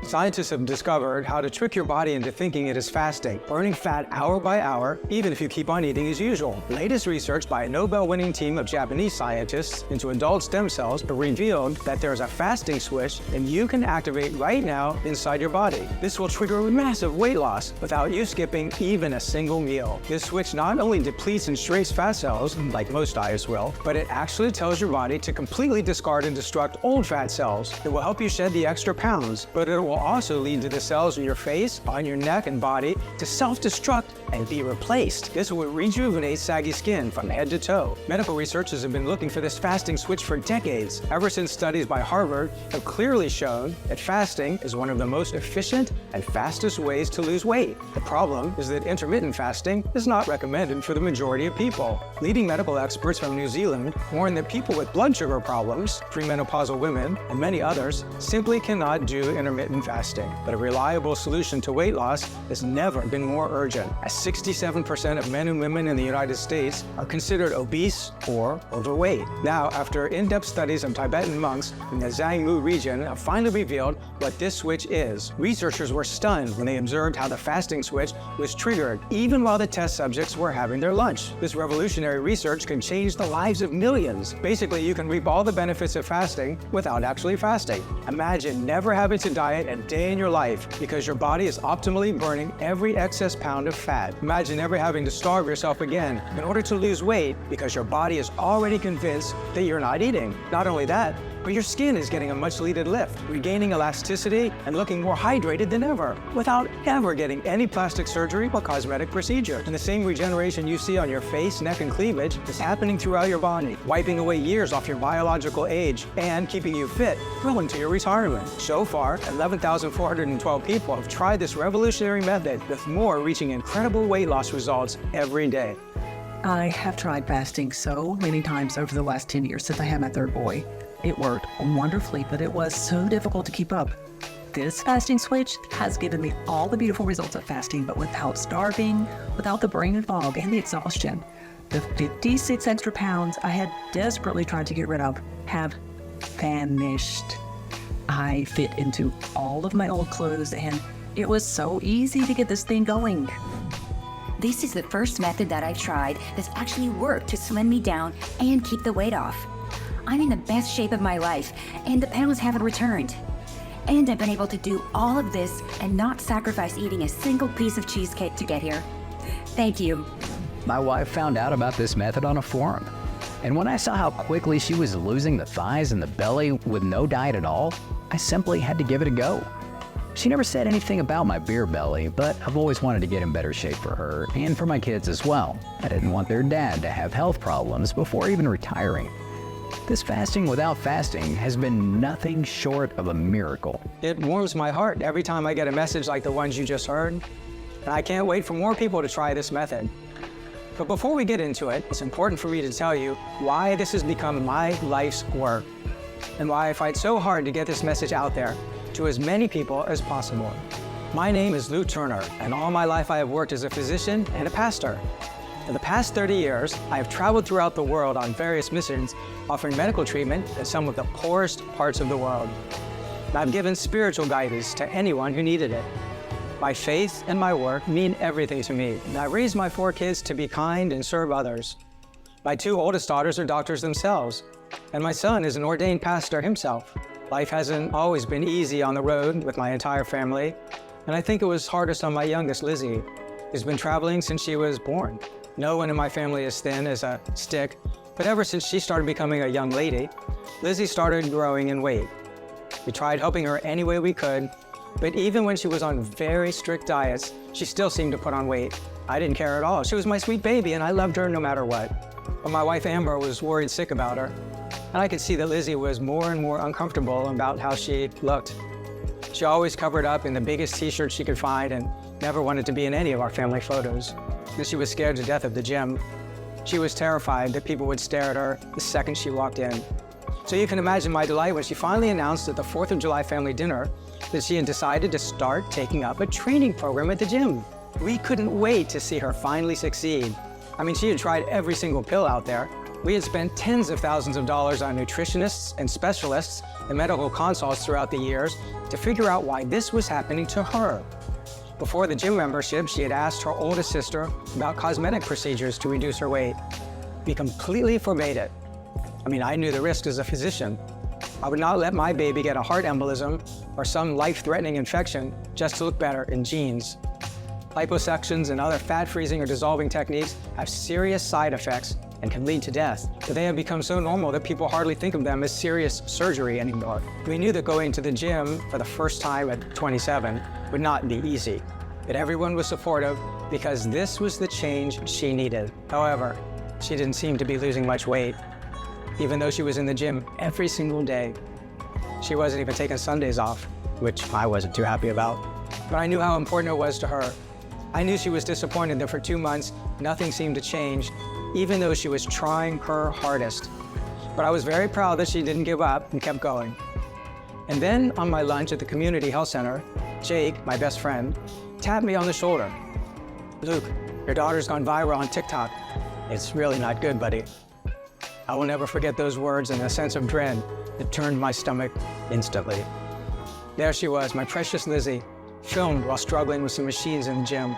Scientists have discovered how to trick your body into thinking it is fasting, burning fat hour by hour, even if you keep on eating as usual. Latest research by a Nobel-winning team of Japanese scientists into adult stem cells revealed that there is a fasting switch that you can activate right now inside your body. This will trigger massive weight loss without you skipping even a single meal. This switch not only depletes and shrinks fat cells, like most diets will, but it actually tells your body to completely discard and destruct old fat cells. It will help you shed the extra pounds, but it will also lead to the cells in your face, on your neck, and body to self-destruct and be replaced. This will rejuvenate saggy skin from head to toe. Medical researchers have been looking for this fasting switch for decades, ever since studies by Harvard have clearly shown that fasting is one of the most efficient and fastest ways to lose weight. The problem is that intermittent fasting is not recommended for the majority of people. Leading medical experts from New Zealand warn that people with blood sugar problems, premenopausal women, and many others simply cannot do intermittent fasting. But a reliable solution to weight loss has never been more urgent, as 67% of men and women in the United States are considered obese or overweight. Now, after in-depth studies of Tibetan monks in the Xiangmu region have finally revealed what this switch is. Researchers were stunned when they observed how the fasting switch was triggered even while the test subjects were having their lunch. This revolutionary research can change the lives of millions. Basically, you can reap all the benefits of fasting without actually fasting. Imagine never having to diet a day in your life because your body is optimally burning every excess pound of fat. Imagine never having to starve yourself again in order to lose weight because your body is already convinced that you're not eating. Not only that, but your skin is getting a much-needed lift, regaining elasticity and looking more hydrated than ever, without ever getting any plastic surgery or cosmetic procedure. And the same regeneration you see on your face, neck, and cleavage is happening throughout your body, wiping away years off your biological age and keeping you fit well into your retirement. So far, 11,412 people have tried this revolutionary method, with more reaching incredible weight loss results every day. I have tried fasting so many times over the last 10 years since I had my third boy. It worked wonderfully, but it was so difficult to keep up. This fasting switch has given me all the beautiful results of fasting, but without starving, without the brain fog and the exhaustion. The 56 extra pounds I had desperately tried to get rid of have vanished. I fit into all of my old clothes, and it was so easy to get this thing going. This is the first method that I've tried that's actually worked to slim me down and keep the weight off. I'm in the best shape of my life, and the pounds haven't returned. And I've been able to do all of this and not sacrifice eating a single piece of cheesecake to get here. Thank you. My wife found out about this method on a forum. And when I saw how quickly she was losing the thighs and the belly with no diet at all, I simply had to give it a go. She never said anything about my beer belly, but I've always wanted to get in better shape for her and for my kids as well. I didn't want their dad to have health problems before even retiring. This fasting without fasting has been nothing short of a miracle. It warms my heart every time I get a message like the ones you just heard, and I can't wait for more people to try this method. But before we get into it, it's important for me to tell you why this has become my life's work, and why I fight so hard to get this message out there to as many people as possible. My name is Lou Turner, and all my life I have worked as a physician and a pastor. For the past 30 years, I have traveled throughout the world on various missions, offering medical treatment in some of the poorest parts of the world. And I've given spiritual guidance to anyone who needed it. My faith and my work mean everything to me, and I raised my 4 kids to be kind and serve others. My 2 oldest daughters are doctors themselves, and my son is an ordained pastor himself. Life hasn't always been easy on the road with my entire family, and I think it was hardest on my youngest, Lizzie, who's been traveling since she was born. No one in my family is thin as a stick, but ever since she started becoming a young lady, Lizzie started growing in weight. We tried helping her any way we could, but even when she was on very strict diets, she still seemed to put on weight. I didn't care at all. She was my sweet baby, and I loved her no matter what. But my wife Amber was worried sick about her, and I could see that Lizzie was more and more uncomfortable about how she looked. She always covered up in the biggest t-shirt she could find and never wanted to be in any of our family photos. And she was scared to death of the gym. She was terrified that people would stare at her the second she walked in. So you can imagine my delight when she finally announced at the 4th of July family dinner that she had decided to start taking up a training program at the gym. We couldn't wait to see her finally succeed. I mean, she had tried every single pill out there, We had spent tens of thousands of dollars on nutritionists and specialists and medical consults throughout the years to figure out why this was happening to her. Before the gym membership, she had asked her oldest sister about cosmetic procedures to reduce her weight. We completely forbade it. I mean, I knew the risks as a physician. I would not let my baby get a heart embolism or some life-threatening infection just to look better in jeans. Liposuctions and other fat freezing or dissolving techniques have serious side effects and can lead to death, but they have become so normal that people hardly think of them as serious surgery anymore. We knew that going to the gym for the first time at 27 would not be easy, but everyone was supportive because this was the change she needed. However, she didn't seem to be losing much weight, even though she was in the gym every single day. She wasn't even taking Sundays off, which I wasn't too happy about, but I knew how important it was to her. I knew she was disappointed that for 2 months, nothing seemed to change, even though she was trying her hardest. But I was very proud that she didn't give up and kept going. And then on my lunch at the community health center, Jake, my best friend, tapped me on the shoulder. "Luke, your daughter's gone viral on TikTok. It's really not good, buddy." I will never forget those words and a sense of dread that turned my stomach instantly. There she was, my precious Lizzie, filmed while struggling with some machines in the gym.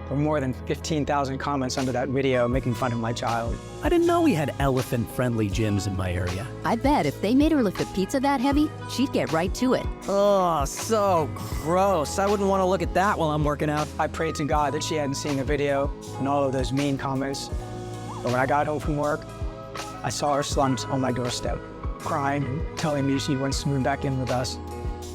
There were more than 15,000 comments under that video making fun of my child. I didn't know we had elephant-friendly gyms in my area. I bet if they made her lift a pizza that heavy, she'd get right to it. Oh, so gross. I wouldn't want to look at that while I'm working out. I prayed to God that she hadn't seen the video and all of those mean comments. But when I got home from work, I saw her slumped on my doorstep, crying and telling me she wants to move back in with us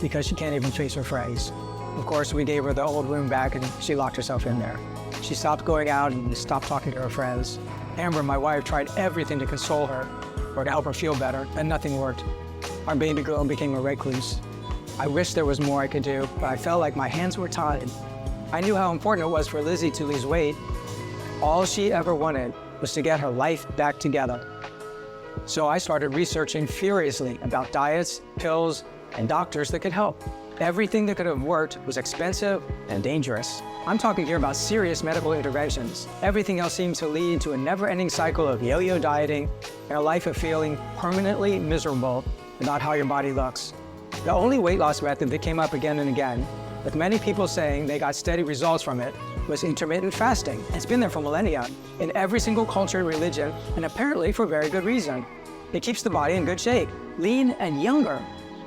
because she can't even trace her phrase. Of course, we gave her the old room back and she locked herself in there. She stopped going out and stopped talking to her friends. Amber, my wife, tried everything to console her or to help her feel better, and nothing worked. Our baby girl became a recluse. I wish there was more I could do, but I felt like my hands were tied. I knew how important it was for Lizzie to lose weight. All she ever wanted was to get her life back together. So I started researching furiously about diets, pills, and doctors that could help. Everything that could have worked was expensive and dangerous. I'm talking here about serious medical interventions. Everything else seems to lead to a never-ending cycle of yo-yo dieting and a life of feeling permanently miserable about how your body looks. The only weight loss method that came up again and again, with many people saying they got steady results from it, was intermittent fasting. It's been there for millennia in every single culture and religion, and apparently for very good reason. It keeps the body in good shape, lean and younger.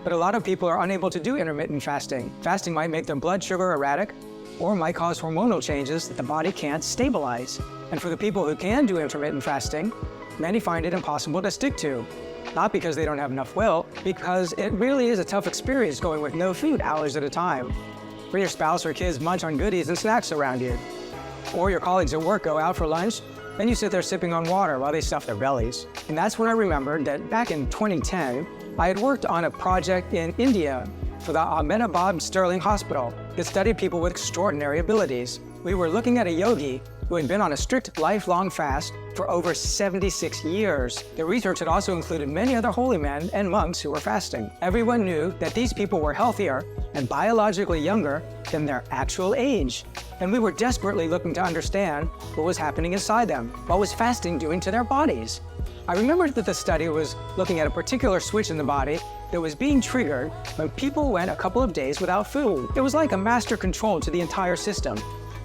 But a lot of people are unable to do intermittent fasting. Fasting might make their blood sugar erratic or might cause hormonal changes that the body can't stabilize. And for the people who can do intermittent fasting, many find it impossible to stick to. Not because they don't have enough will, because it really is a tough experience going with no food hours at a time. When your spouse or kids munch on goodies and snacks around you, or your colleagues at work go out for lunch, then you sit there sipping on water while they stuff their bellies. And that's when I remembered that back in 2010, I had worked on a project in India for the Metabolize Sterling Hospital that studied people with extraordinary abilities. We were looking at a yogi who had been on a strict lifelong fast for over 76 years. The research had also included many other holy men and monks who were fasting. Everyone knew that these people were healthier and biologically younger than their actual age. And we were desperately looking to understand what was happening inside them. What was fasting doing to their bodies? I remembered that the study was looking at a particular switch in the body that was being triggered when people went a couple of days without food. It was like a master control to the entire system,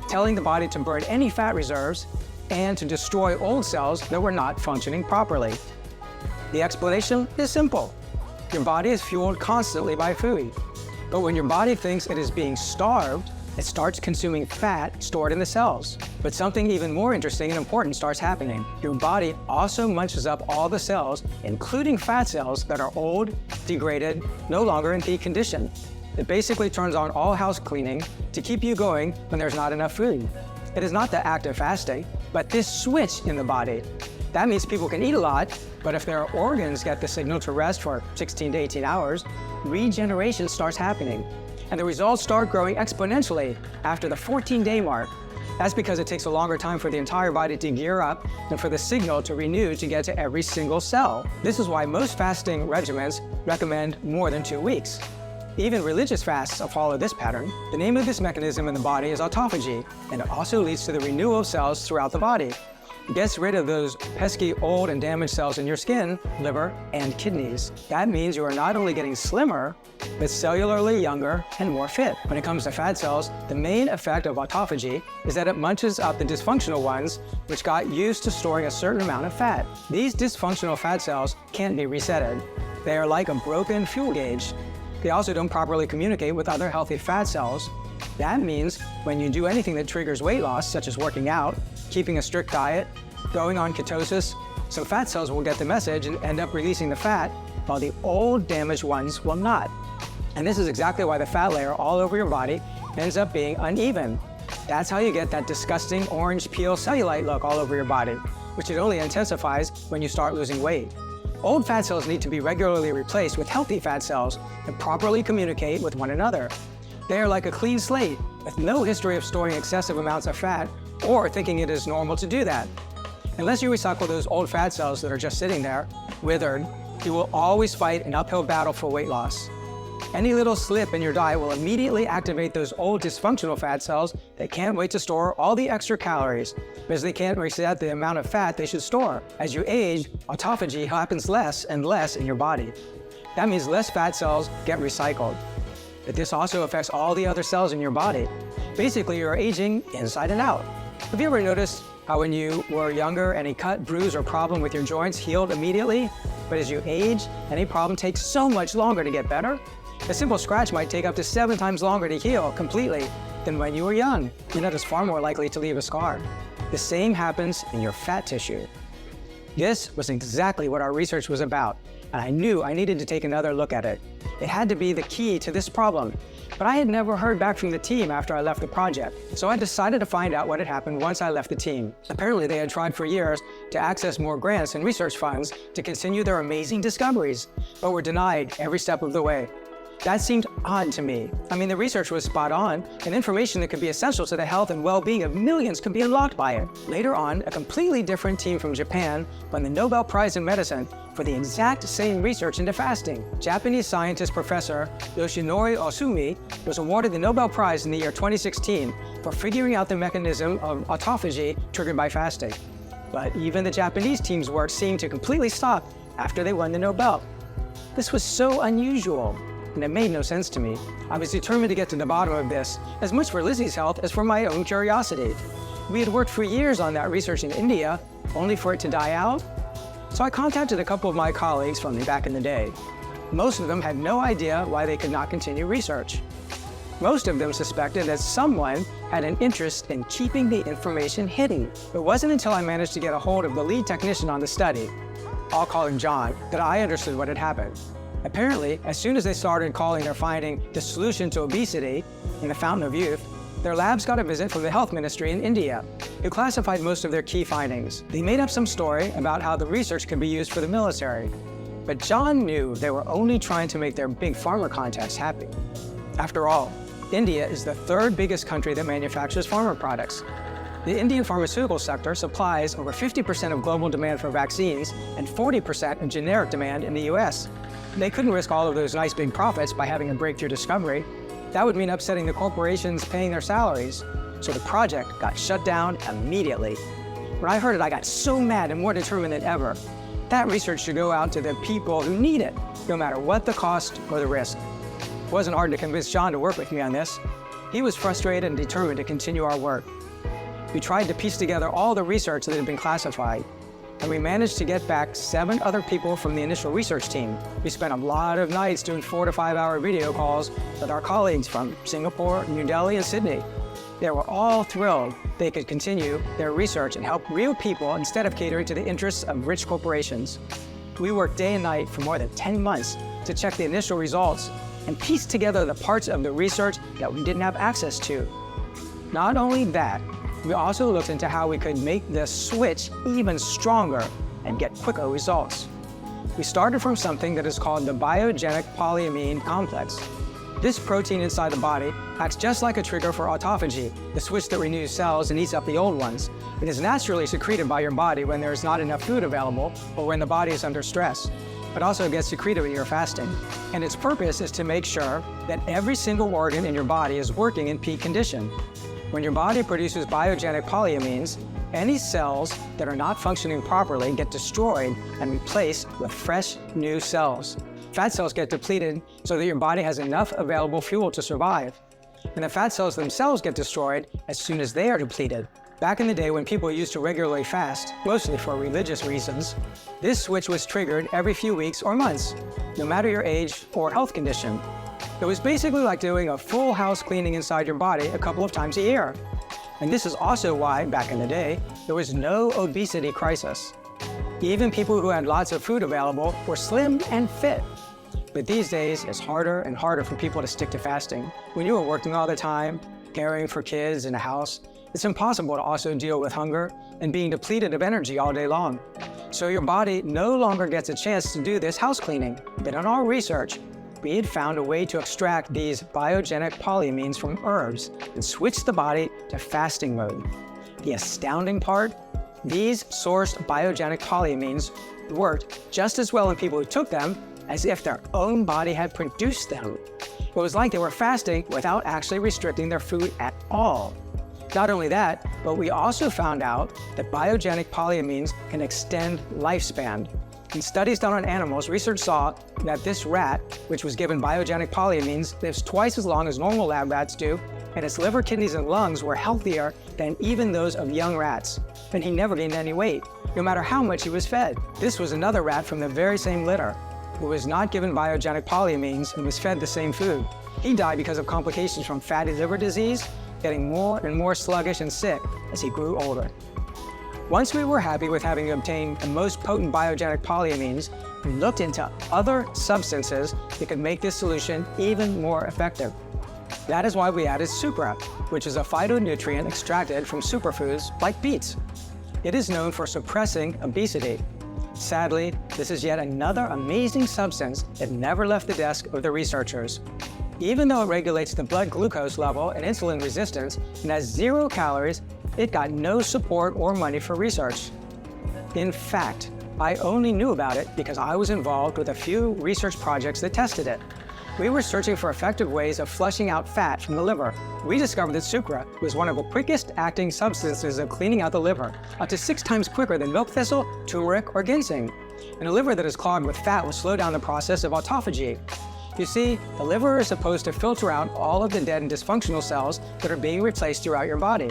telling the body to burn any fat reserves and to destroy old cells that were not functioning properly. The explanation is simple. Your body is fueled constantly by food. But when your body thinks it is being starved, it starts consuming fat stored in the cells. But something even more interesting and important starts happening. Your body also munches up all the cells, including fat cells that are old, degraded, no longer in peak condition. It basically turns on all house cleaning to keep you going when there's not enough food. It is not the act of fasting, but this switch in the body. That means people can eat a lot, but if their organs get the signal to rest for 16 to 18 hours, regeneration starts happening. And the results start growing exponentially after the 14-day mark. That's because it takes a longer time for the entire body to gear up and for the signal to renew to get to every single cell. This is why most fasting regimens recommend more than 2 weeks. Even religious fasts follow this pattern. The name of this mechanism in the body is autophagy, and it also leads to the renewal of cells throughout the body. gets rid of those pesky old and damaged cells in your skin, liver, and kidneys. That means you are not only getting slimmer, but cellularly younger and more fit. When it comes to fat cells, the main effect of autophagy is that it munches up the dysfunctional ones, which got used to storing a certain amount of fat. These dysfunctional fat cells can't be resetted. They are like a broken fuel gauge. They also don't properly communicate with other healthy fat cells. That means when you do anything that triggers weight loss, such as working out, keeping a strict diet, going on ketosis, some fat cells will get the message and end up releasing the fat, while the old damaged ones will not. And this is exactly why the fat layer all over your body ends up being uneven. That's how you get that disgusting orange peel cellulite look all over your body, which it only intensifies when you start losing weight. Old fat cells need to be regularly replaced with healthy fat cells that properly communicate with one another. They are like a clean slate with no history of storing excessive amounts of fat or thinking it is normal to do that. Unless you recycle those old fat cells that are just sitting there, withered, you will always fight an uphill battle for weight loss. Any little slip in your diet will immediately activate those old dysfunctional fat cells that can't wait to store all the extra calories because they can't reset the amount of fat they should store. As you age, autophagy happens less and less in your body. That means less fat cells get recycled. But this also affects all the other cells in your body. Basically, you're aging inside and out. Have you ever noticed how when you were younger, any cut, bruise, or problem with your joints healed immediately? But as you age, any problem takes so much longer to get better? A simple scratch might take up to 7 times longer to heal completely than when you were young. You're not as far more likely to leave a scar. The same happens in your fat tissue. This was exactly what our research was about, and I knew I needed to take another look at it. It had to be the key to this problem. But I had never heard back from the team after I left the project, so I decided to find out what had happened once I left the team. Apparently, they had tried for years to access more grants and research funds to continue their amazing discoveries, but were denied every step of the way. That seemed odd to me. I mean, the research was spot on, and information that could be essential to the health and well-being of millions could be unlocked by it. Later on, a completely different team from Japan won the Nobel Prize in Medicine for the exact same research into fasting. Japanese scientist Professor Yoshinori Osumi was awarded the Nobel Prize in the year 2016 for figuring out the mechanism of autophagy triggered by fasting. But even the Japanese team's work seemed to completely stop after they won the Nobel. This was so unusual, and it made no sense to me. I was determined to get to the bottom of this, as much for Lizzie's health as for my own curiosity. We had worked for years on that research in India, only for it to die out. So I contacted a couple of my colleagues from back in the day. Most of them had no idea why they could not continue research. Most of them suspected that someone had an interest in keeping the information hidden. It wasn't until I managed to get a hold of the lead technician on the study, I'll call him John, that I understood what had happened. Apparently, as soon as they started calling their finding the solution to obesity in the fountain of youth, their labs got a visit from the health ministry in India, who classified most of their key findings. They made up some story about how the research could be used for the military. But John knew they were only trying to make their big pharma contacts happy. After all, India is the 3rd biggest country that manufactures pharma products. The Indian pharmaceutical sector supplies over 50% of global demand for vaccines and 40% of generic demand in the US. They couldn't risk all of those nice big profits by having a breakthrough discovery. That would mean upsetting the corporations paying their salaries. So the project got shut down immediately. When I heard it, I got so mad and more determined than ever. That research should go out to the people who need it, no matter what the cost or the risk. It wasn't hard to convince John to work with me on this. He was frustrated and determined to continue our work. We tried to piece together all the research that had been classified, and we managed to get back 7 other people from the initial research team. We spent a lot of nights doing 4 to 5 hour video calls with our colleagues from Singapore, New Delhi, and Sydney. They were all thrilled they could continue their research and help real people instead of catering to the interests of rich corporations. We worked day and night for more than 10 months to check the initial results and piece together the parts of the research that we didn't have access to. Not only that, we also looked into how we could make this switch even stronger and get quicker results. We started from something that is called the biogenic polyamine complex. This protein inside the body acts just like a trigger for autophagy, the switch that renews cells and eats up the old ones. It is naturally secreted by your body when there is not enough food available or when the body is under stress, but also gets secreted when you're fasting. And its purpose is to make sure that every single organ in your body is working in peak condition. When your body produces biogenic polyamines, any cells that are not functioning properly get destroyed and replaced with fresh, new cells. Fat cells get depleted so that your body has enough available fuel to survive. And the fat cells themselves get destroyed as soon as they are depleted. Back in the day when people used to regularly fast, mostly for religious reasons, this switch was triggered every few weeks or months, no matter your age or health condition. It was basically like doing a full house cleaning inside your body a couple of times a year. And this is also why, back in the day, there was no obesity crisis. Even people who had lots of food available were slim and fit. But these days, it's harder and harder for people to stick to fasting. When you are working all the time, caring for kids in a house, it's impossible to also deal with hunger and being depleted of energy all day long. So your body no longer gets a chance to do this house cleaning. But in our research, we had found a way to extract these biogenic polyamines from herbs and switch the body to fasting mode. The astounding part, these sourced biogenic polyamines worked just as well in people who took them as if their own body had produced them. It was like they were fasting without actually restricting their food at all. Not only that, but we also found out that biogenic polyamines can extend lifespan. In studies done on animals, research saw that this rat, which was given biogenic polyamines, lives twice as long as normal lab rats do, and its liver, kidneys, and lungs were healthier than even those of young rats. And he never gained any weight, no matter how much he was fed. This was another rat from the very same litter, who was not given biogenic polyamines and was fed the same food. He died because of complications from fatty liver disease, getting more and more sluggish and sick as he grew older. Once we were happy with having obtained the most potent biogenic polyamines, we looked into other substances that could make this solution even more effective. That is why we added sucra, which is a phytonutrient extracted from superfoods like beets. It is known for suppressing obesity. Sadly, this is yet another amazing substance that never left the desk of the researchers. Even though it regulates the blood glucose level and insulin resistance and has 0 calories, it got no support or money for research. In fact, I only knew about it because I was involved with a few research projects that tested it. We were searching for effective ways of flushing out fat from the liver. We discovered that sucra was one of the quickest acting substances of cleaning out the liver, up to 6 times quicker than milk thistle, turmeric, or ginseng. And a liver that is clogged with fat will slow down the process of autophagy. You see, the liver is supposed to filter out all of the dead and dysfunctional cells that are being replaced throughout your body.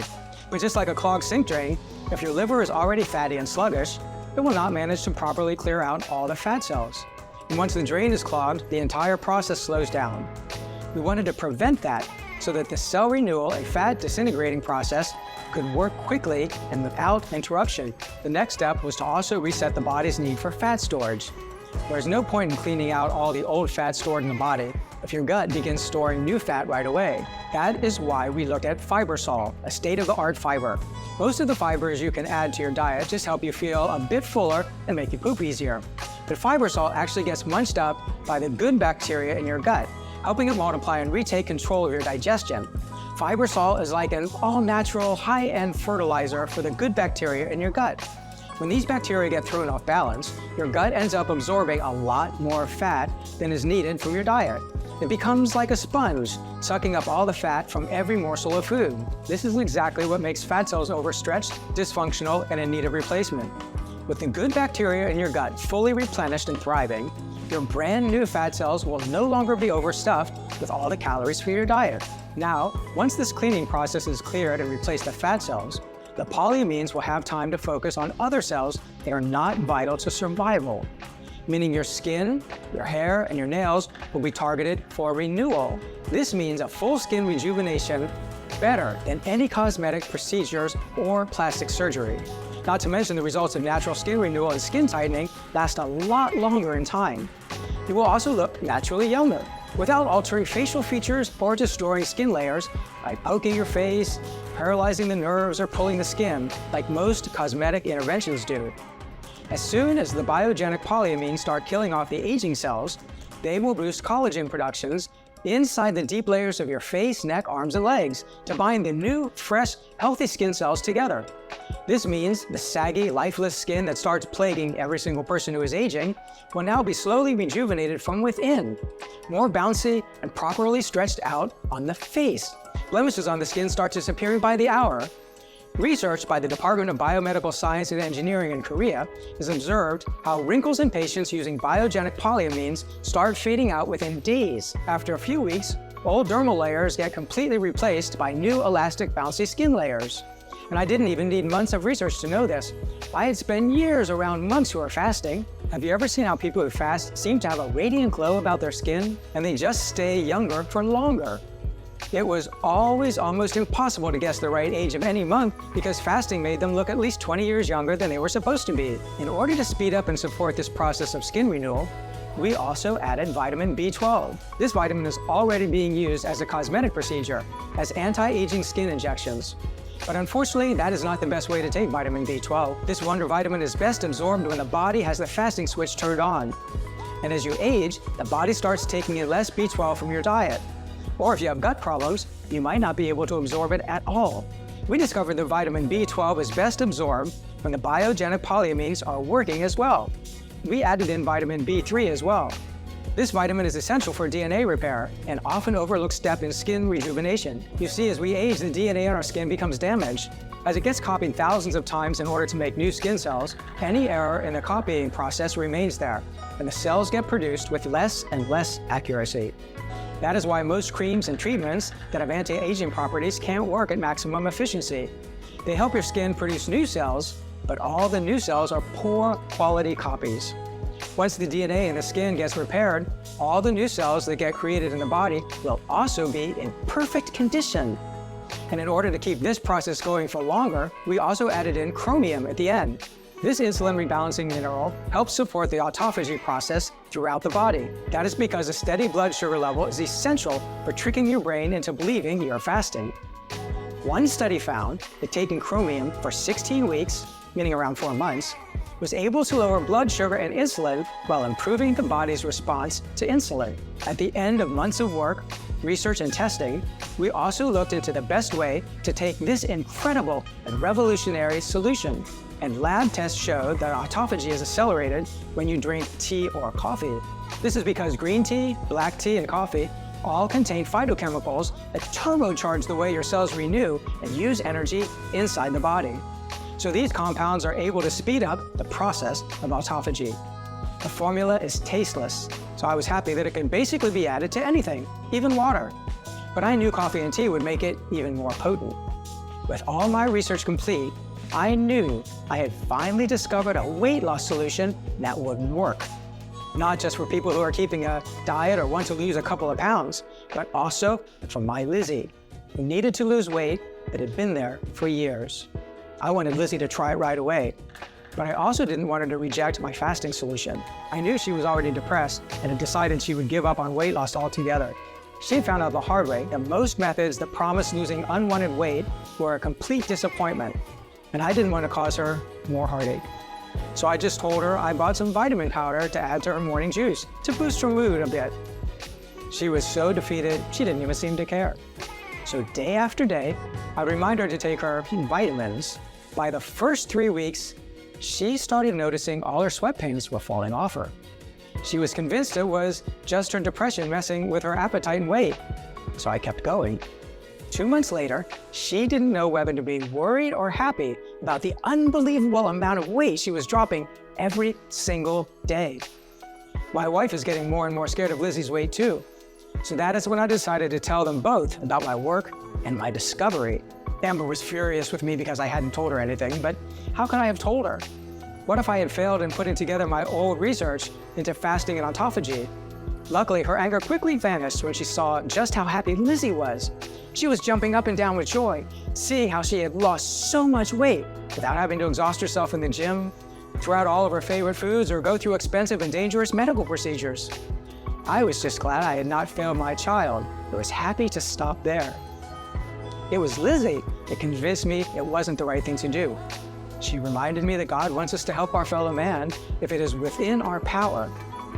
But just like a clogged sink drain, if your liver is already fatty and sluggish, it will not manage to properly clear out all the fat cells. And once the drain is clogged, the entire process slows down. We wanted to prevent that so that the cell renewal and fat disintegrating process could work quickly and without interruption. The next step was to also reset the body's need for fat storage. There's no point in cleaning out all the old fat stored in the body if your gut begins storing new fat right away. That is why we looked at Fibersol, a state-of-the-art fiber. Most of the fibers you can add to your diet just help you feel a bit fuller and make you poop easier. But Fibersol actually gets munched up by the good bacteria in your gut, helping it multiply and retake control of your digestion. Fibersol is like an all-natural, high-end fertilizer for the good bacteria in your gut. When these bacteria get thrown off balance, your gut ends up absorbing a lot more fat than is needed from your diet. It becomes like a sponge, sucking up all the fat from every morsel of food. This is exactly what makes fat cells overstretched, dysfunctional, and in need of replacement. With the good bacteria in your gut fully replenished and thriving, your brand new fat cells will no longer be overstuffed with all the calories for your diet. Now, once this cleaning process is cleared and replaced the fat cells, the polyamines will have time to focus on other cells that are not vital to survival, meaning your skin, your hair, and your nails will be targeted for renewal. This means a full skin rejuvenation better than any cosmetic procedures or plastic surgery. Not to mention the results of natural skin renewal and skin tightening last a lot longer in time. You will also look naturally younger, without altering facial features or destroying skin layers by poking your face, paralyzing the nerves, or pulling the skin, like most cosmetic interventions do. As soon as the biogenic polyamines start killing off the aging cells, they will boost collagen productions inside the deep layers of your face, neck, arms, and legs to bind the new, fresh, healthy skin cells together. This means the saggy, lifeless skin that starts plaguing every single person who is aging will now be slowly rejuvenated from within, more bouncy and properly stretched out on the face. Blemishes on the skin start disappearing by the hour. Research by the Department of Biomedical Science and Engineering in Korea has observed how wrinkles in patients using biogenic polyamines start fading out within days. After a few weeks, old dermal layers get completely replaced by new elastic bouncy skin layers. And I didn't even need months of research to know this. I had spent years around monks who are fasting. Have you ever seen how people who fast seem to have a radiant glow about their skin, and they just stay younger for longer? It was always almost impossible to guess the right age of any monk because fasting made them look at least 20 years younger than they were supposed to be. In order to speed up and support this process of skin renewal, we also added vitamin B12. This vitamin is already being used as a cosmetic procedure, as anti-aging skin injections. But unfortunately, that is not the best way to take vitamin B12. This wonder vitamin is best absorbed when the body has the fasting switch turned on. And as you age, the body starts taking in less B12 from your diet. Or if you have gut problems, you might not be able to absorb it at all. We discovered that vitamin B12 is best absorbed when the biogenic polyamines are working as well. We added in vitamin B3 as well. This vitamin is essential for DNA repair, an often overlooked step in skin rejuvenation. You see, as we age, the DNA on our skin becomes damaged. As it gets copied thousands of times in order to make new skin cells, any error in the copying process remains there, and the cells get produced with less and less accuracy. That is why most creams and treatments that have anti-aging properties can't work at maximum efficiency. They help your skin produce new cells, but all the new cells are poor quality copies. Once the DNA in the skin gets repaired, all the new cells that get created in the body will also be in perfect condition. And in order to keep this process going for longer, we also added in chromium at the end. This insulin rebalancing mineral helps support the autophagy process throughout the body. That is because a steady blood sugar level is essential for tricking your brain into believing you're fasting. One study found that taking chromium for 16 weeks, meaning around 4 months, was able to lower blood sugar and insulin while improving the body's response to insulin. At the end of months of work, research, and testing, we also looked into the best way to take this incredible and revolutionary solution. And lab tests showed that autophagy is accelerated when you drink tea or coffee. This is because green tea, black tea, and coffee all contain phytochemicals that turbocharge the way your cells renew and use energy inside the body. So these compounds are able to speed up the process of autophagy. The formula is tasteless, so I was happy that it can basically be added to anything, even water. But I knew coffee and tea would make it even more potent. With all my research complete, I knew I had finally discovered a weight loss solution that would work. Not just for people who are keeping a diet or want to lose a couple of pounds, but also for my Lizzie, who needed to lose weight that had been there for years. I wanted Lizzie to try it right away, but I also didn't want her to reject my fasting solution. I knew she was already depressed and had decided she would give up on weight loss altogether. She found out the hard way that most methods that promised losing unwanted weight were a complete disappointment, and I didn't want to cause her more heartache. So I just told her I bought some vitamin powder to add to her morning juice to boost her mood a bit. She was so defeated, she didn't even seem to care. So day after day, I'd remind her to take her vitamins. By the first 3 weeks, she started noticing all her sweat pains were falling off her. She was convinced it was just her depression messing with her appetite and weight. So I kept going. 2 months later, she didn't know whether to be worried or happy about the unbelievable amount of weight she was dropping every single day. My wife is getting more and more scared of Lizzie's weight too. So that is when I decided to tell them both about my work and my discovery. Amber was furious with me because I hadn't told her anything, but how could I have told her? What if I had failed in putting together my old research into fasting and autophagy? Luckily, her anger quickly vanished when she saw just how happy Lizzie was. She was jumping up and down with joy, seeing how she had lost so much weight without having to exhaust herself in the gym, throw out all of her favorite foods, or go through expensive and dangerous medical procedures. I was just glad I had not failed my child. I was happy to stop there. It was Lizzie that convinced me it wasn't the right thing to do. She reminded me that God wants us to help our fellow man if it is within our power,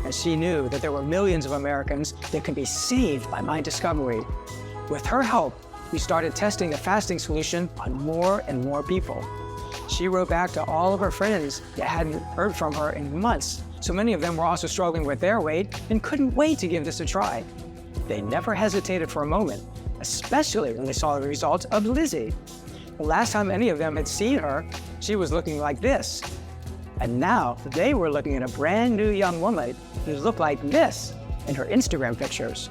and she knew that there were millions of Americans that could be saved by my discovery. With her help, we started testing the fasting solution on more and more people. She wrote back to all of her friends that hadn't heard from her in months. So many of them were also struggling with their weight and couldn't wait to give this a try. They never hesitated for a moment. especially when they saw the results of Lizzie. The last time any of them had seen her, she was looking like this. And now they were looking at a brand new young woman who looked like this in her Instagram pictures.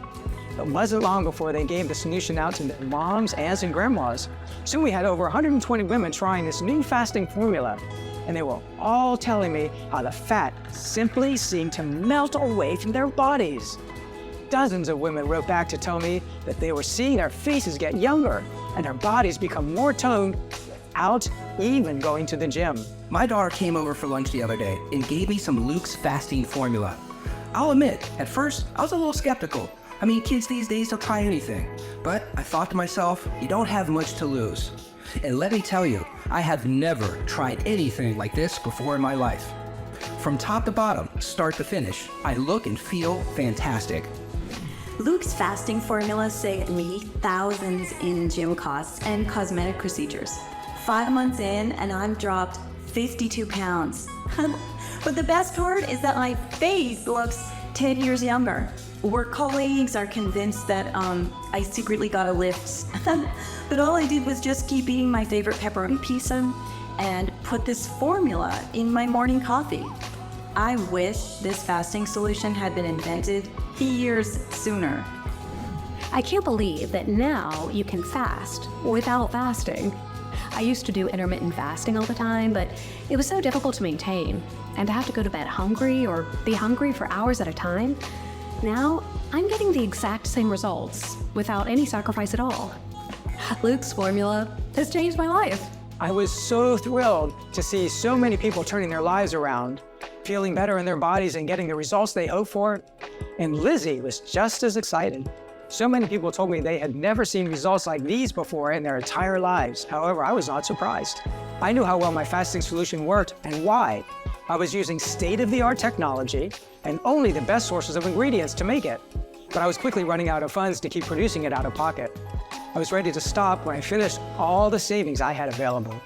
It wasn't long before they gave the solution out to their moms, aunts, and grandmas. Soon we had over 120 women trying this new fasting formula, and they were all telling me how the fat simply seemed to melt away from their bodies. Dozens of women wrote back to tell me that they were seeing their faces get younger and their bodies become more toned without even going to the gym. My daughter came over for lunch the other day and gave me some Luke's fasting formula. I'll admit, at first, I was a little skeptical. I mean, kids these days, they'll try anything. But I thought to myself, you don't have much to lose. And let me tell you, I have never tried anything like this before in my life. From top to bottom, start to finish, I look and feel fantastic. Luke's fasting formula saved me thousands in gym costs and cosmetic procedures. 5 months in, and I've dropped 52 pounds. But the best part is that my face looks 10 years younger. Work colleagues are convinced that I secretly got a lift. But all I did was just keep eating my favorite pepperoni pizza and put this formula in my morning coffee. I wish this fasting solution had been invented years sooner. I can't believe that now you can fast without fasting. I used to do intermittent fasting all the time, but it was so difficult to maintain, and to have to go to bed hungry or be hungry for hours at a time. Now, I'm getting the exact same results without any sacrifice at all. Luke's formula has changed my life. I was so thrilled to see so many people turning their lives around, feeling better in their bodies and getting the results they hoped for. And Lizzie was just as excited. So many people told me they had never seen results like these before in their entire lives. However, I was not surprised. I knew how well my fasting solution worked and why. I was using state-of-the-art technology and only the best sources of ingredients to make it. But I was quickly running out of funds to keep producing it out of pocket. I was ready to stop when I finished all the savings I had available.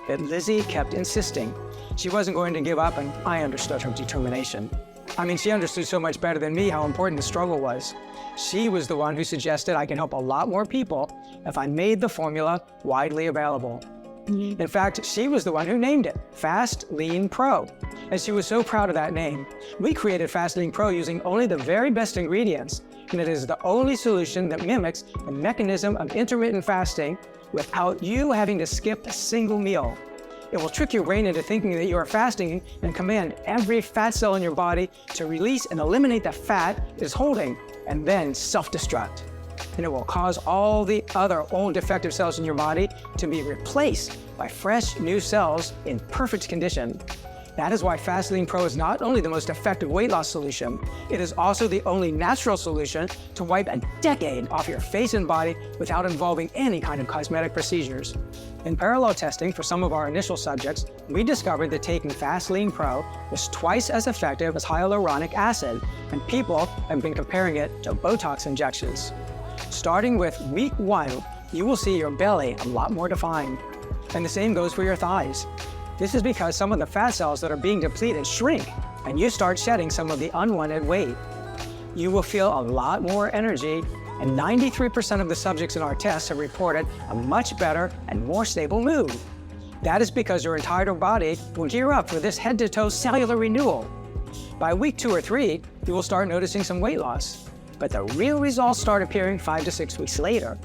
But Lizzie kept insisting. She wasn't going to give up, and I understood her determination. I mean, she understood so much better than me how important the struggle was. She was the one who suggested I can help a lot more people if I made the formula widely available. In fact, she was the one who named it Fast Lean Pro. And she was so proud of that name. We created Fast Lean Pro using only the very best ingredients, and it is the only solution that mimics the mechanism of intermittent fasting without you having to skip a single meal. It will trick your brain into thinking that you are fasting and command every fat cell in your body to release and eliminate the fat it is holding, and then self-destruct. And it will cause all the other old defective cells in your body to be replaced by fresh new cells in perfect condition. That is why Fast Lean Pro is not only the most effective weight loss solution, it is also the only natural solution to wipe a decade off your face and body without involving any kind of cosmetic procedures. In parallel testing for some of our initial subjects, we discovered that taking Fast Lean Pro was twice as effective as hyaluronic acid, and people have been comparing it to Botox injections. Starting with week 1, you will see your belly a lot more defined. And the same goes for your thighs. This is because some of the fat cells that are being depleted shrink, and you start shedding some of the unwanted weight. You will feel a lot more energy, and 93% of the subjects in our tests have reported a much better and more stable mood. That is because your entire body will gear up for this head-to-toe cellular renewal. By week 2 or 3, you will start noticing some weight loss. But the real results start appearing 5 to 6 weeks later.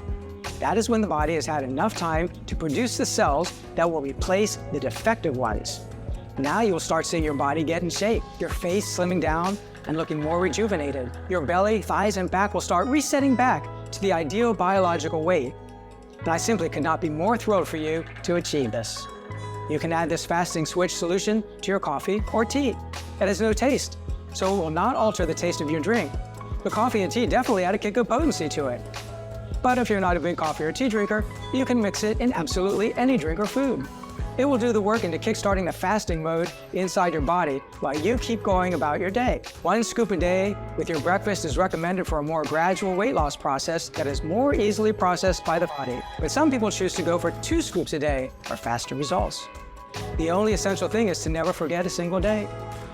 That is when the body has had enough time to produce the cells that will replace the defective ones. Now you will start seeing your body get in shape, your face slimming down and looking more rejuvenated. Your belly, thighs, and back will start resetting back to the ideal biological weight. And I simply could not be more thrilled for you to achieve this. You can add this fasting switch solution to your coffee or tea. It has no taste, so it will not alter the taste of your drink. The coffee and tea definitely add a kick of potency to it. But if you're not a big coffee or tea drinker, you can mix it in absolutely any drink or food. It will do the work into kickstarting the fasting mode inside your body while you keep going about your day. 1 scoop a day with your breakfast is recommended for a more gradual weight loss process that is more easily processed by the body. But some people choose to go for 2 scoops a day for faster results. The only essential thing is to never forget a single day.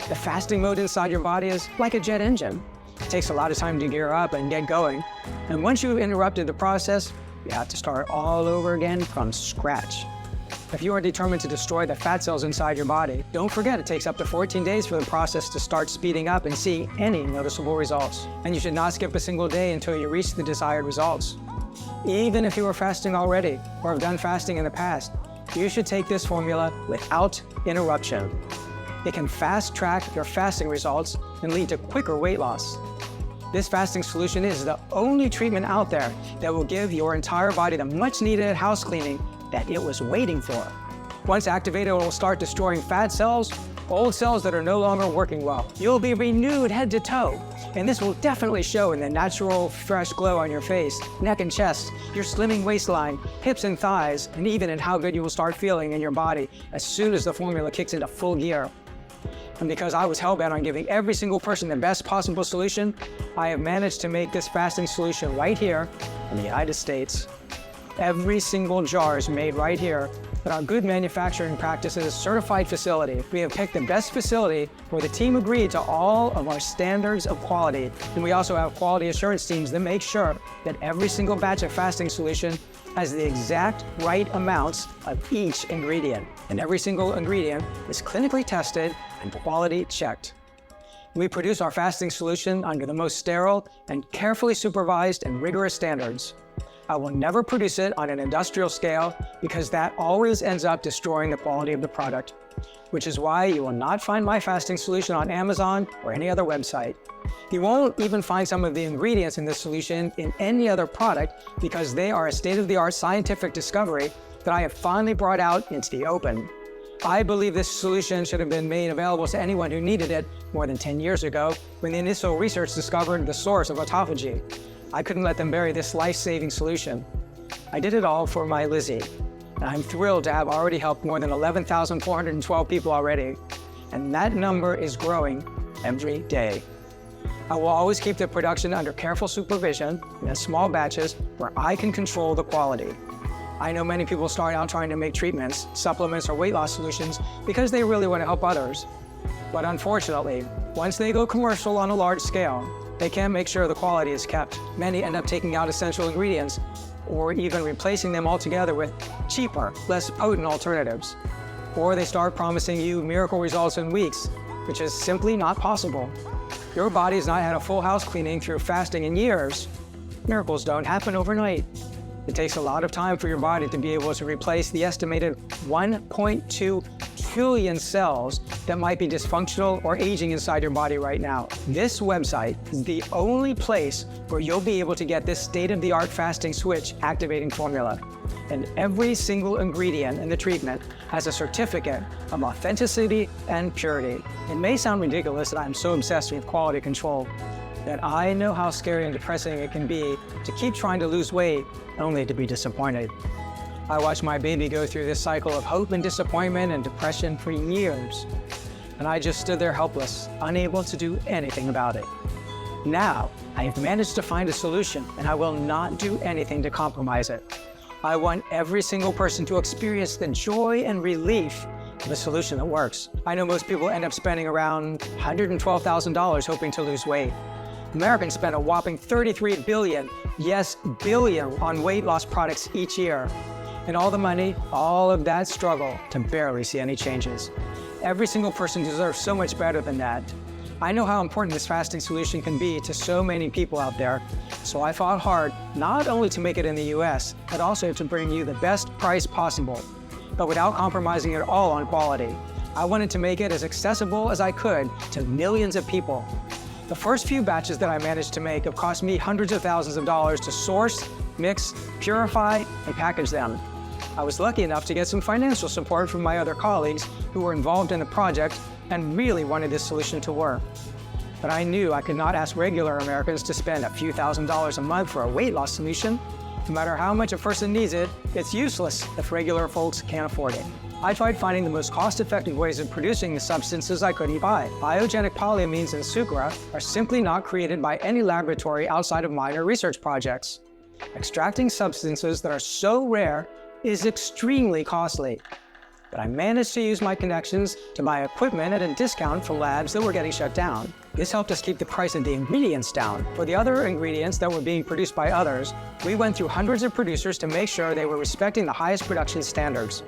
The fasting mode inside your body is like a jet engine. It takes a lot of time to gear up and get going. And once you've interrupted the process, you have to start all over again from scratch. If you are determined to destroy the fat cells inside your body, don't forget it takes up to 14 days for the process to start speeding up and seeing any noticeable results. And you should not skip a single day until you reach the desired results. Even if you are fasting already or have done fasting in the past, you should take this formula without interruption. It can fast-track your fasting results and lead to quicker weight loss. This fasting solution is the only treatment out there that will give your entire body the much-needed house cleaning that it was waiting for. Once activated, it will start destroying fat cells, old cells that are no longer working well. You'll be renewed head to toe, and this will definitely show in the natural, fresh glow on your face, neck and chest, your slimming waistline, hips and thighs, and even in how good you will start feeling in your body as soon as the formula kicks into full gear. And because I was hell-bent on giving every single person the best possible solution, I have managed to make this fasting solution right here in the United States. Every single jar is made right here at our Good Manufacturing Practices certified facility. We have picked the best facility where the team agreed to all of our standards of quality. And we also have quality assurance teams that make sure that every single batch of fasting solution has the exact right amounts of each ingredient. And every single ingredient is clinically tested and quality checked. We produce our fasting solution under the most sterile and carefully supervised and rigorous standards. I will never produce it on an industrial scale because that always ends up destroying the quality of the product, which is why you will not find my fasting solution on Amazon or any other website. You won't even find some of the ingredients in this solution in any other product because they are a state-of-the-art scientific discovery that I have finally brought out into the open. I believe this solution should have been made available to anyone who needed it more than 10 years ago when the initial research discovered the source of autophagy. I couldn't let them bury this life-saving solution. I did it all for my Lizzie, and I'm thrilled to have already helped more than 11,412 people already, and that number is growing every day. I will always keep the production under careful supervision in small batches where I can control the quality. I know many people start out trying to make treatments, supplements, or weight loss solutions because they really want to help others. But unfortunately, once they go commercial on a large scale, they can't make sure the quality is kept. Many end up taking out essential ingredients or even replacing them altogether with cheaper, less potent alternatives. Or they start promising you miracle results in weeks, which is simply not possible. Your body has not had a full house cleaning through fasting in years. Miracles don't happen overnight. It takes a lot of time for your body to be able to replace the estimated 1.2 trillion cells that might be dysfunctional or aging inside your body right now. This website is the only place where you'll be able to get this state-of-the-art fasting switch activating formula. And every single ingredient in the treatment has a certificate of authenticity and purity. It may sound ridiculous that I'm so obsessed with quality control, that I know how scary and depressing it can be to keep trying to lose weight only to be disappointed. I watched my baby go through this cycle of hope and disappointment and depression for years, and I just stood there helpless, unable to do anything about it. Now, I have managed to find a solution, and I will not do anything to compromise it. I want every single person to experience the joy and relief of a solution that works. I know most people end up spending around $112,000 hoping to lose weight. Americans spend a whopping $33 billion, yes, billion, on weight loss products each year. And all the money, all of that struggle to barely see any changes. Every single person deserves so much better than that. I know how important this fasting solution can be to so many people out there, so I fought hard not only to make it in the US, but also to bring you the best price possible, but without compromising at all on quality. I wanted to make it as accessible as I could to millions of people. The first few batches that I managed to make have cost me hundreds of thousands of dollars to source, mix, purify, and package them. I was lucky enough to get some financial support from my other colleagues who were involved in the project and really wanted this solution to work. But I knew I could not ask regular Americans to spend a few $1,000s a month for a weight loss solution. No matter how much a person needs it, it's useless if regular folks can't afford it. I tried finding the most cost-effective ways of producing the substances I couldn't buy. Biogenic polyamines and sucra are simply not created by any laboratory outside of minor research projects. Extracting substances that are so rare is extremely costly. but I managed to use my connections to buy equipment at a discount for labs that were getting shut down. This helped us keep the price of the ingredients down. For the other ingredients that were being produced by others, we went through hundreds of producers to make sure they were respecting the highest production standards.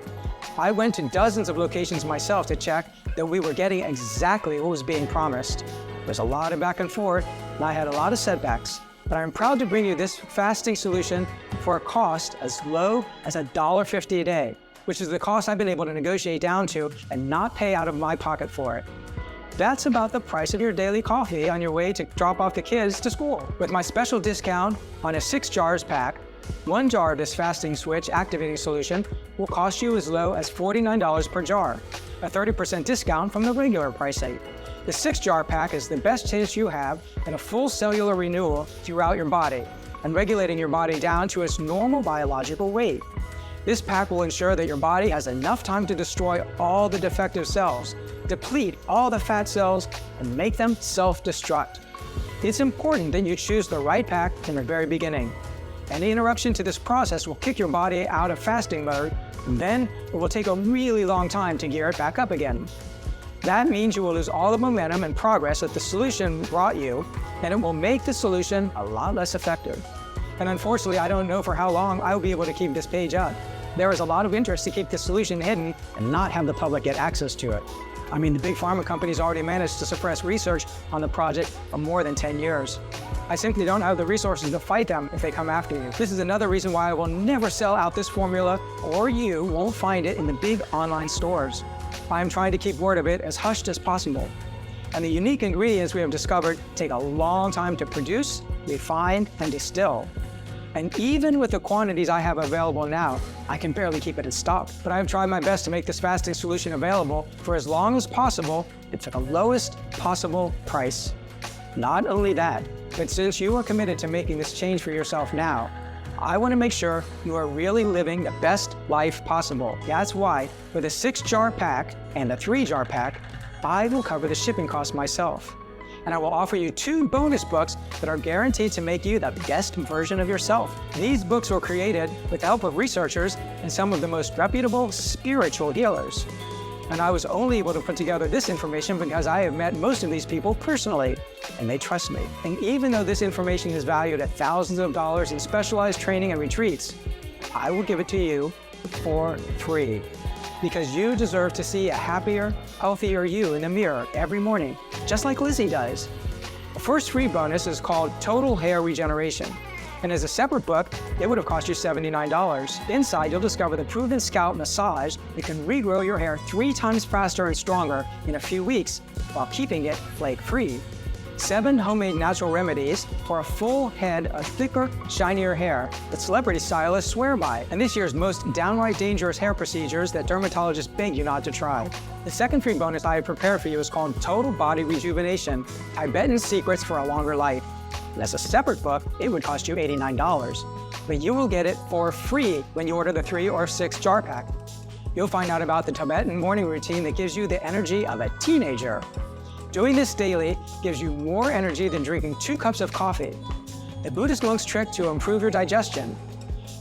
I went to dozens of locations myself to check that we were getting exactly what was being promised. There's a lot of back and forth, and I had a lot of setbacks, but I'm proud to bring you this fasting solution for a cost as low as $1.50 a day, which is the cost I've been able to negotiate down to and not pay out of my pocket for it. That's about the price of your daily coffee on your way to drop off the kids to school. With my special discount on a 6 jars pack, 1 jar of this fasting switch activating solution will cost you as low as $49 per jar, a 30% discount from the regular pricing. The 6 jar pack is the best chance you have at a full cellular renewal throughout your body and regulating your body down to its normal biological weight. This pack will ensure that your body has enough time to destroy all the defective cells, deplete all the fat cells, and make them self-destruct. It's important that you choose the right pack from the very beginning. Any interruption to this process will kick your body out of fasting mode, and then it will take a really long time to gear it back up again. That means you will lose all the momentum and progress that the solution brought you, and it will make the solution a lot less effective. And unfortunately, I don't know for how long I will be able to keep this page up. There is a lot of interest to keep the solution hidden and not have the public get access to it. I mean, the big pharma companies already managed to suppress research on the project for more than 10 years. I simply don't have the resources to fight them if they come after you. This is another reason why I will never sell out this formula, or you won't find it in the big online stores. I am trying to keep word of it as hushed as possible. And the unique ingredients we have discovered take a long time to produce, refine, and distill. And even with the quantities I have available now, I can barely keep it in stock. But I have tried my best to make this fasting solution available for as long as possible at the lowest possible price. Not only that, but since you are committed to making this change for yourself now, I want to make sure you are really living the best life possible. That's why for the 6 jar pack and the 3 jar pack, I will cover the shipping costs myself. And I will offer you 2 bonus books that are guaranteed to make you the best version of yourself. These books were created with the help of researchers and some of the most reputable spiritual healers. And I was only able to put together this information because I have met most of these people personally, and they trust me. And even though this information is valued at thousands of dollars in specialized training and retreats, I will give it to you for free. Because you deserve to see a happier, healthier you in the mirror every morning, just like Lizzie does. The first free bonus is called Total Hair Regeneration. And as a separate book, it would have cost you $79. Inside, you'll discover the proven scalp massage that can regrow your hair 3 times faster and stronger in a few weeks while keeping it flake-free. 7 homemade natural remedies for a full head of thicker, shinier hair that celebrity stylists swear by, and this year's most downright dangerous hair procedures that dermatologists beg you not to try. The second free bonus I have prepared for you is called Total Body Rejuvenation, Tibetan Secrets for a Longer Life. And as a separate book, it would cost you $89, but you will get it for free when you order the 3 or 6 jar pack. You'll find out about the Tibetan morning routine that gives you the energy of a teenager. Doing this daily gives you more energy than drinking 2 cups of coffee. The Buddhist monk's trick to improve your digestion.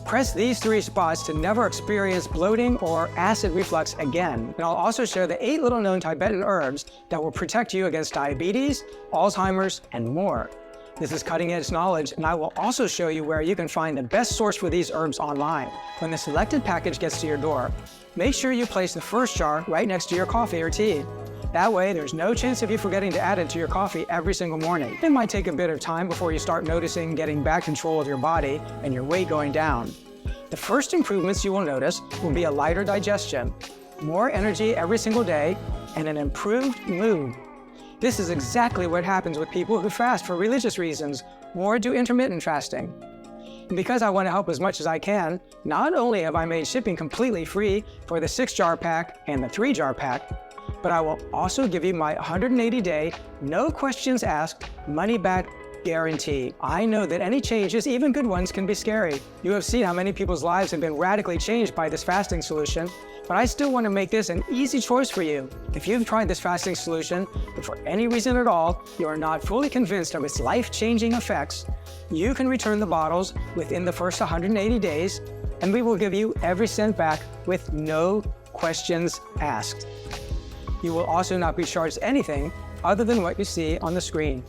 Press these 3 spots to never experience bloating or acid reflux again. And I'll also share the 8 little known Tibetan herbs that will protect you against diabetes, Alzheimer's, and more. This is cutting edge knowledge, and I will also show you where you can find the best source for these herbs online. When the selected package gets to your door, make sure you place the first jar right next to your coffee or tea. That way, there's no chance of you forgetting to add it to your coffee every single morning. It might take a bit of time before you start noticing getting back control of your body and your weight going down. The first improvements you will notice will be a lighter digestion, more energy every single day, and an improved mood. This is exactly what happens with people who fast for religious reasons or do intermittent fasting. And because I want to help as much as I can, not only have I made shipping completely free for the 6 jar pack and the 3 jar pack, but I will also give you my 180-day, no questions asked, money-back guarantee. I know that any changes, even good ones, can be scary. You have seen how many people's lives have been radically changed by this fasting solution, but I still want to make this an easy choice for you. If you've tried this fasting solution, but for any reason at all, you are not fully convinced of its life-changing effects, you can return the bottles within the first 180 days, and we will give you every cent back with no questions asked. You will also not be charged anything other than what you see on the screen.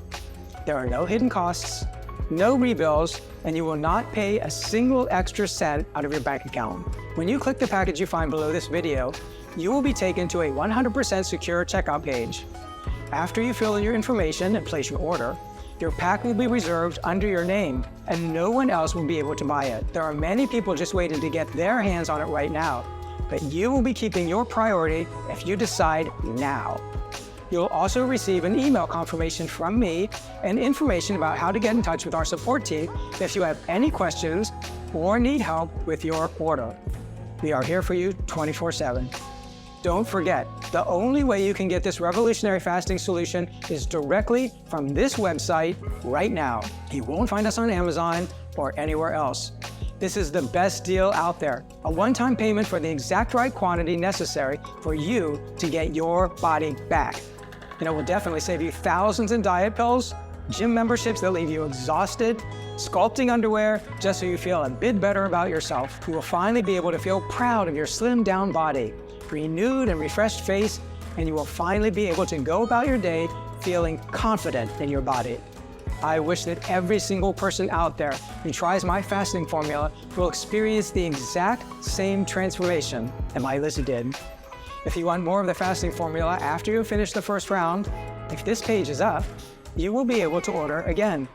There are no hidden costs, no rebills, and you will not pay a single extra cent out of your bank account. When you click the package you find below this video, you will be taken to a 100% secure checkout page. After you fill in your information and place your order, your pack will be reserved under your name, and no one else will be able to buy it. There are many people just waiting to get their hands on it right now, but you will be keeping your priority if you decide now. You'll also receive an email confirmation from me and information about how to get in touch with our support team if you have any questions or need help with your order. We are here for you 24/7. Don't forget, the only way you can get this revolutionary fasting solution is directly from this website right now. You won't find us on Amazon or anywhere else. This is the best deal out there, a one-time payment for the exact right quantity necessary for you to get your body back. And it will definitely save you thousands in diet pills, gym memberships that leave you exhausted, sculpting underwear just so you feel a bit better about yourself. You will finally be able to feel proud of your slimmed down body, renewed and refreshed face, and you will finally be able to go about your day feeling confident in your body. I wish that every single person out there who tries my fasting formula will experience the exact same transformation that my Lizzie did. If you want more of the fasting formula after you finish the first round, if this page is up, you will be able to order again.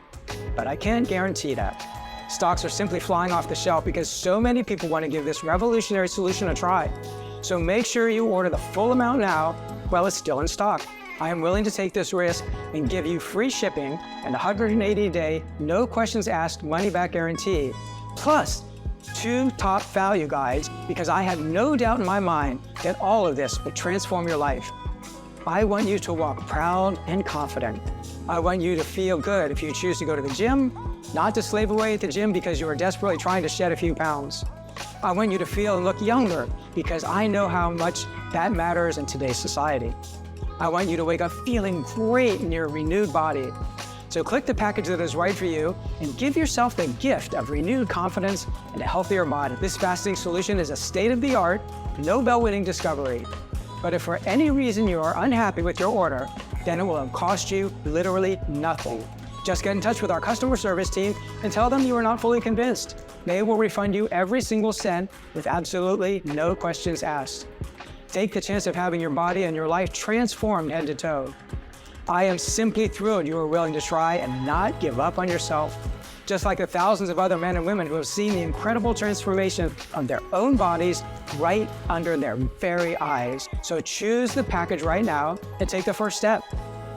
But I can't guarantee that. Stocks are simply flying off the shelf because so many people want to give this revolutionary solution a try. So make sure you order the full amount now while it's still in stock. I am willing to take this risk and give you free shipping and a 180-day, no questions asked money-back guarantee, plus 2 top value guides, because I have no doubt in my mind that all of this will transform your life. I want you to walk proud and confident. I want you to feel good if you choose to go to the gym, not to slave away at the gym because you are desperately trying to shed a few pounds. I want you to feel and look younger because I know how much that matters in today's society. I want you to wake up feeling great in your renewed body. So click the package that is right for you and give yourself the gift of renewed confidence and a healthier body. This fasting solution is a state-of-the-art, Nobel-winning discovery. But if for any reason you are unhappy with your order, then it will cost you literally nothing. Just get in touch with our customer service team and tell them you are not fully convinced. They will refund you every single cent with absolutely no questions asked. Take the chance of having your body and your life transformed head to toe. I am simply thrilled you are willing to try and not give up on yourself, just like the thousands of other men and women who have seen the incredible transformation of their own bodies right under their very eyes. So choose the package right now and take the first step.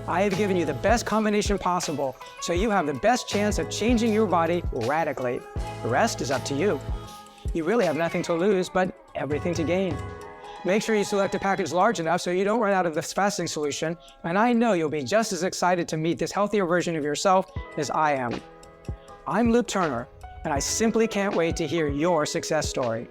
I have given you the best combination possible, so you have the best chance of changing your body radically. The rest is up to you. You really have nothing to lose, but everything to gain. Make sure you select a package large enough so you don't run out of this fasting solution, and I know you'll be just as excited to meet this healthier version of yourself as I am. I'm Luke Turner, and I simply can't wait to hear your success story.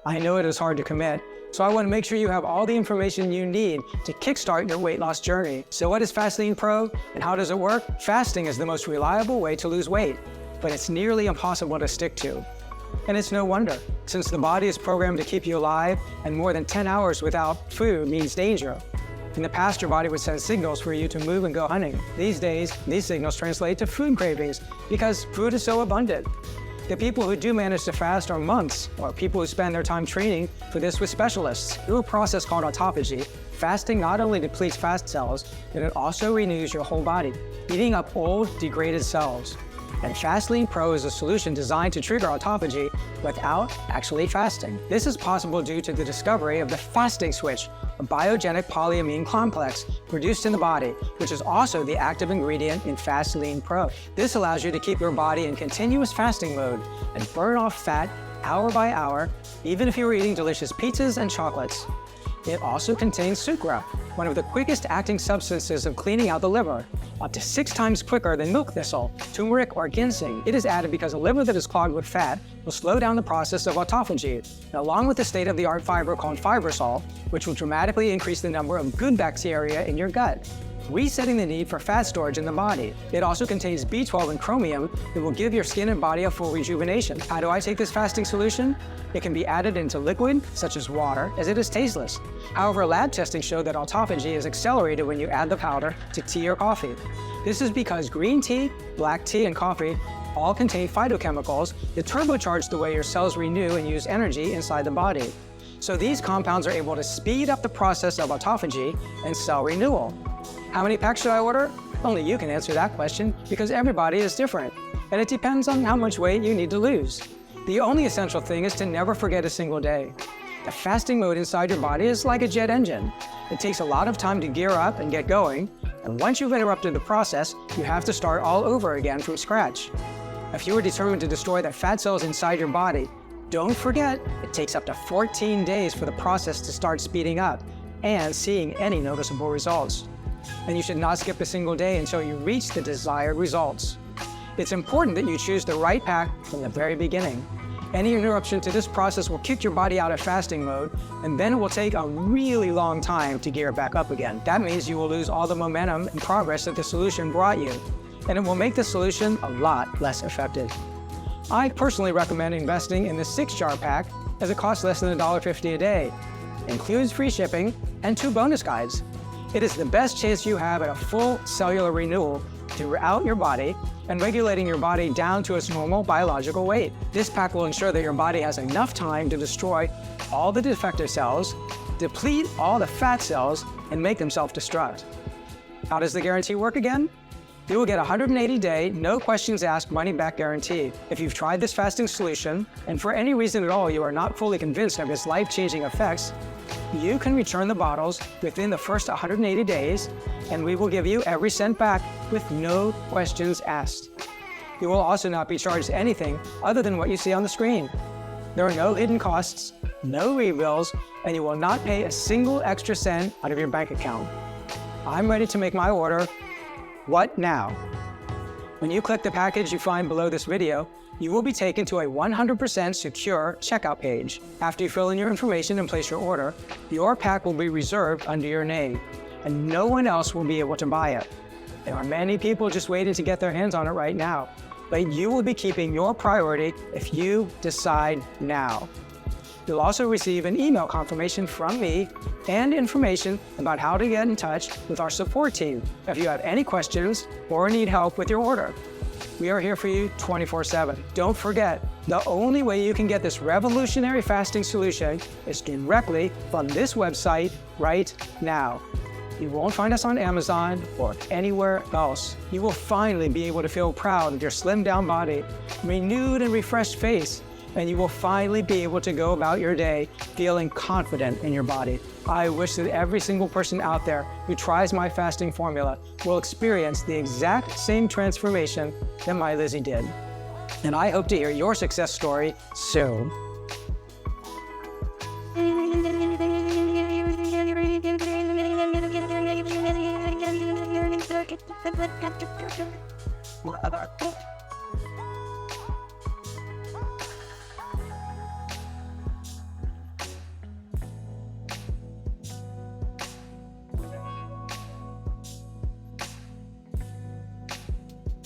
I know it is hard to commit, so I want to make sure you have all the information you need to kickstart your weight loss journey. So what is Fasting Pro and how does it work? Fasting is the most reliable way to lose weight, but it's nearly impossible to stick to. And it's no wonder, since the body is programmed to keep you alive, and more than 10 hours without food means danger. In the past, your body would send signals for you to move and go hunting. These days, these signals translate to food cravings because food is so abundant. The people who do manage to fast are monks, or people who spend their time training for this with specialists. Through a process called autophagy, fasting not only depletes fat cells, but it also renews your whole body, eating up old, degraded cells. And Fasting Pro is a solution designed to trigger autophagy without actually fasting. This is possible due to the discovery of the fasting switch, a biogenic polyamine complex produced in the body, which is also the active ingredient in Fasting Pro. This allows you to keep your body in continuous fasting mode and burn off fat hour by hour, even if you are eating delicious pizzas and chocolates. It also contains sucra, one of the quickest acting substances of cleaning out the liver, up to 6 times quicker than milk thistle, turmeric, or ginseng. It is added because a liver that is clogged with fat will slow down the process of autophagy, along with the state-of-the-art fiber called fibersol, which will dramatically increase the number of good bacteria in your gut. resetting the need for fat storage in the body. It also contains B12 and chromium that will give your skin and body a full rejuvenation. How do I take this fasting solution? It can be added into liquid, such as water, as it is tasteless. However, lab testing showed that autophagy is accelerated when you add the powder to tea or coffee. This is because green tea, black tea, and coffee all contain phytochemicals that turbocharge the way your cells renew and use energy inside the body. So these compounds are able to speed up the process of autophagy and cell renewal. How many packs should I order? Only you can answer that question because everybody is different, and it depends on how much weight you need to lose. The only essential thing is to never forget a single day. The fasting mode inside your body is like a jet engine. It takes a lot of time to gear up and get going, and once you've interrupted the process, you have to start all over again from scratch. If you are determined to destroy the fat cells inside your body, don't forget it takes up to 14 days for the process to start speeding up and seeing any noticeable results. And you should not skip a single day until you reach the desired results. It's important that you choose the right pack from the very beginning. Any interruption to this process will kick your body out of fasting mode, and then it will take a really long time to gear it back up again. That means you will lose all the momentum and progress that the solution brought you, and it will make the solution a lot less effective. I personally recommend investing in the 6-jar pack as it costs less than $1.50 a day, includes free shipping, and 2 bonus guides. It is the best chance you have at a full cellular renewal throughout your body and regulating your body down to its normal biological weight. This pack will ensure that your body has enough time to destroy all the defective cells, deplete all the fat cells, and make them self-destruct. How does the guarantee work again? You will get a 180-day, no questions asked money-back guarantee. If you've tried this fasting solution, and for any reason at all you are not fully convinced of its life-changing effects, you can return the bottles within the first 180 days, and we will give you every cent back with no questions asked. You will also not be charged anything other than what you see on the screen. There are no hidden costs, no rebills, and you will not pay a single extra cent out of your bank account. I'm ready to make my order. What now? When you click the package you find below this video, you will be taken to a 100% secure checkout page. After you fill in your information and place your pack will be reserved under your name, and no one else will be able to buy it. There are many people just waiting to get their hands on it right now, but you will be keeping your priority if you decide now. You'll also receive an email confirmation from me and information about how to get in touch with our support team if you have any questions or need help with your order. We are here for you 24/7. Don't forget, the only way you can get this revolutionary fasting solution is directly from this website right now. You won't find us on Amazon or anywhere else. You will finally be able to feel proud of your slimmed down body, renewed and refreshed face, and you will finally be able to go about your day feeling confident in your body. I wish that every single person out there who tries my fasting formula will experience the exact same transformation that my Lizzie did. And I hope to hear your success story soon. What other